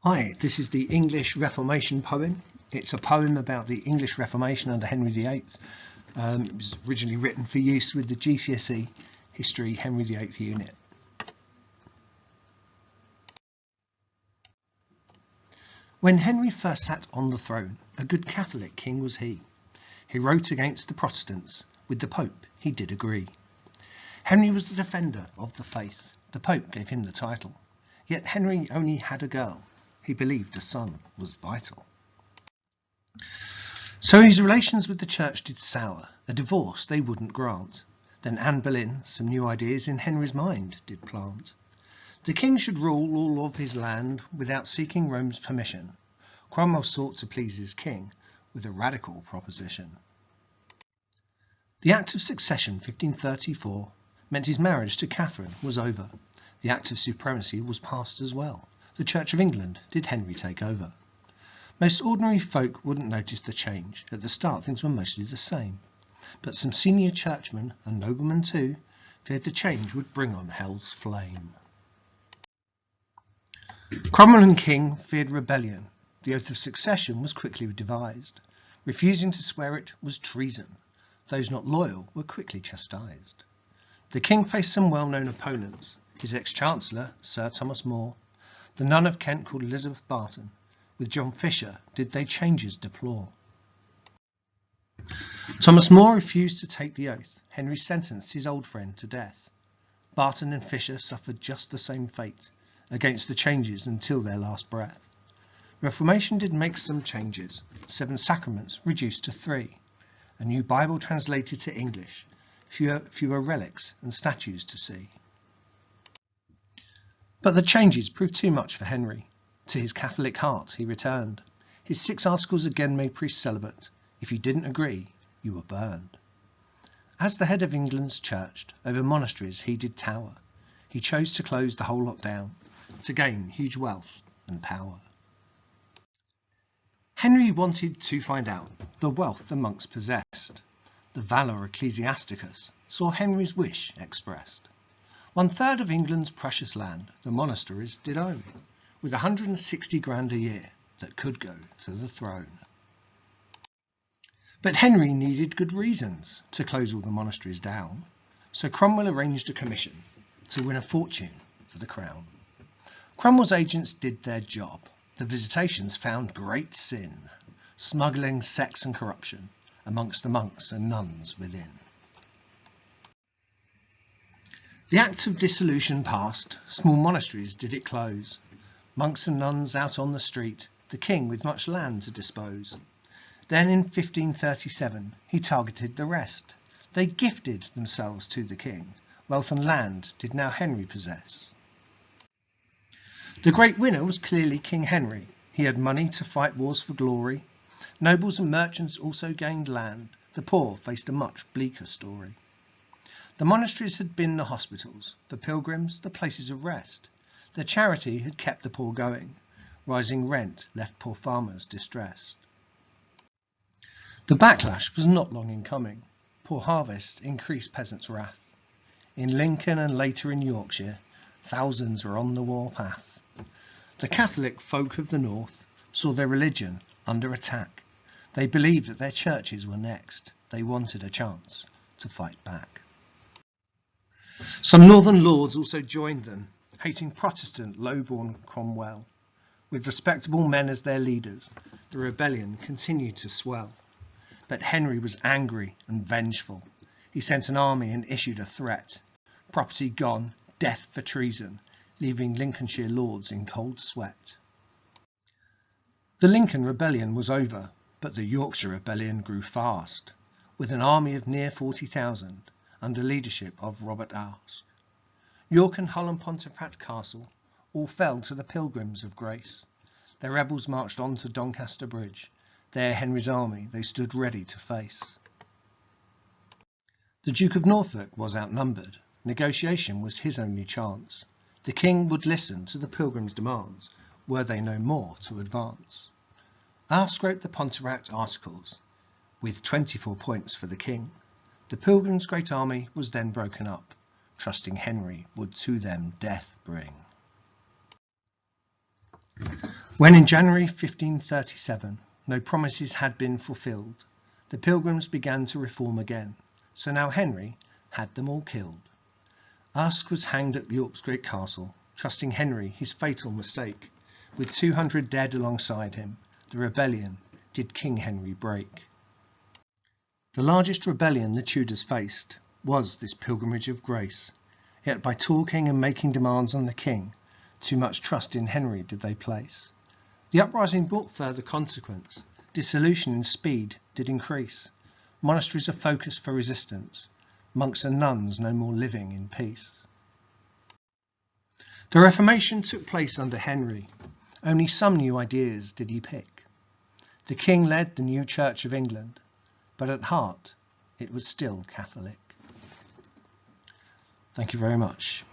Hi, this is the English Reformation poem. It's a poem about the English Reformation under Henry VIII. It was originally written for use with the GCSE History Henry VIII unit. When Henry first sat on the throne, a good Catholic king was he. He wrote against the Protestants, with the Pope he did agree. Henry was the defender of the faith, the Pope gave him the title. Yet Henry only had a girl, he believed a son was vital. So his relations with the church did sour, a divorce they wouldn't grant. Then Anne Boleyn some new ideas in Henry's mind did plant. The king should rule all of his land without seeking Rome's permission. Cromwell sought to please his king with a radical proposition. The Act of Succession 1534 meant his marriage to Catherine was over. The Act of Supremacy was passed as well. The Church of England did Henry take over. Most ordinary folk wouldn't notice the change. At the start things were mostly the same. But some senior churchmen, and noblemen too, feared the change would bring on hell's flame. Cromwell and King feared rebellion. The oath of succession was quickly devised. Refusing to swear it was treason. Those not loyal were quickly chastised. The king faced some well-known opponents. His ex-chancellor, Sir Thomas More, the nun of Kent called Elizabeth Barton, with John Fisher did they changes deplore. Thomas More refused to take the oath. Henry sentenced his old friend to death. Barton and Fisher suffered just the same fate against the changes until their last breath. Reformation did make some changes. 7 sacraments reduced to 3. A new Bible translated to English. Fewer relics and statues to see. But the changes proved too much for Henry. To his Catholic heart he returned. His 6 articles again made priests celibate. If you didn't agree, you were burned. As the head of England's church, over monasteries he did tower. He chose to close the whole lot down, to gain huge wealth and power. Henry wanted to find out the wealth the monks possessed. The Valor Ecclesiasticus saw Henry's wish expressed. 1/3 of England's precious land the monasteries did own, with 160 grand a year that could go to the throne. But Henry needed good reasons to close all the monasteries down, so Cromwell arranged a commission to win a fortune for the crown. Cromwell's agents did their job. The visitations found great sin, smuggling, sex and corruption amongst the monks and nuns within. The Act of Dissolution passed, small monasteries did it close. Monks and nuns out on the street, the king with much land to dispose. Then in 1537 he targeted the rest. They gifted themselves to the king. Wealth and land did now Henry possess. The great winner was clearly King Henry. He had money to fight wars for glory. Nobles and merchants also gained land. The poor faced a much bleaker story. The monasteries had been the hospitals, the pilgrims the places of rest. Their charity had kept the poor going. Rising rent left poor farmers distressed. The backlash was not long in coming. Poor harvest increased peasants' wrath. In Lincoln and later in Yorkshire, thousands were on the warpath. The Catholic folk of the north saw their religion under attack. They believed that their churches were next. They wanted a chance to fight back. Some northern lords also joined them, hating Protestant low-born Cromwell. With respectable men as their leaders, the rebellion continued to swell. But Henry was angry and vengeful. He sent an army and issued a threat. Property gone, death for treason, leaving Lincolnshire lords in cold sweat. The Lincoln rebellion was over, but the Yorkshire rebellion grew fast, with an army of near 40,000 under leadership of Robert Aske. York and Hull and Pontefract Castle all fell to the Pilgrims of Grace. Their rebels marched on to Doncaster Bridge. There Henry's army they stood ready to face. The Duke of Norfolk was outnumbered. Negotiation was his only chance. The king would listen to the Pilgrims' demands, were they no more to advance. Aske wrote the Pontefract Articles, with 24 points for the king. The Pilgrims' great army was then broken up, trusting Henry would to them death bring. When in January 1537 no promises had been fulfilled, the Pilgrims began to reform again, so now Henry had them all killed. Usk was hanged at York's great castle, trusting Henry his fatal mistake. With 200 dead alongside him, the rebellion did King Henry break. The largest rebellion the Tudors faced was this pilgrimage of grace, yet by talking and making demands on the king, too much trust in Henry did they place. The uprising brought further consequence. Dissolution and speed did increase. Monasteries a focus for resistance. Monks and nuns no more living in peace. The Reformation took place under Henry. Only some new ideas did he pick. The king led the new Church of England, but at heart it was still Catholic. Thank you very much.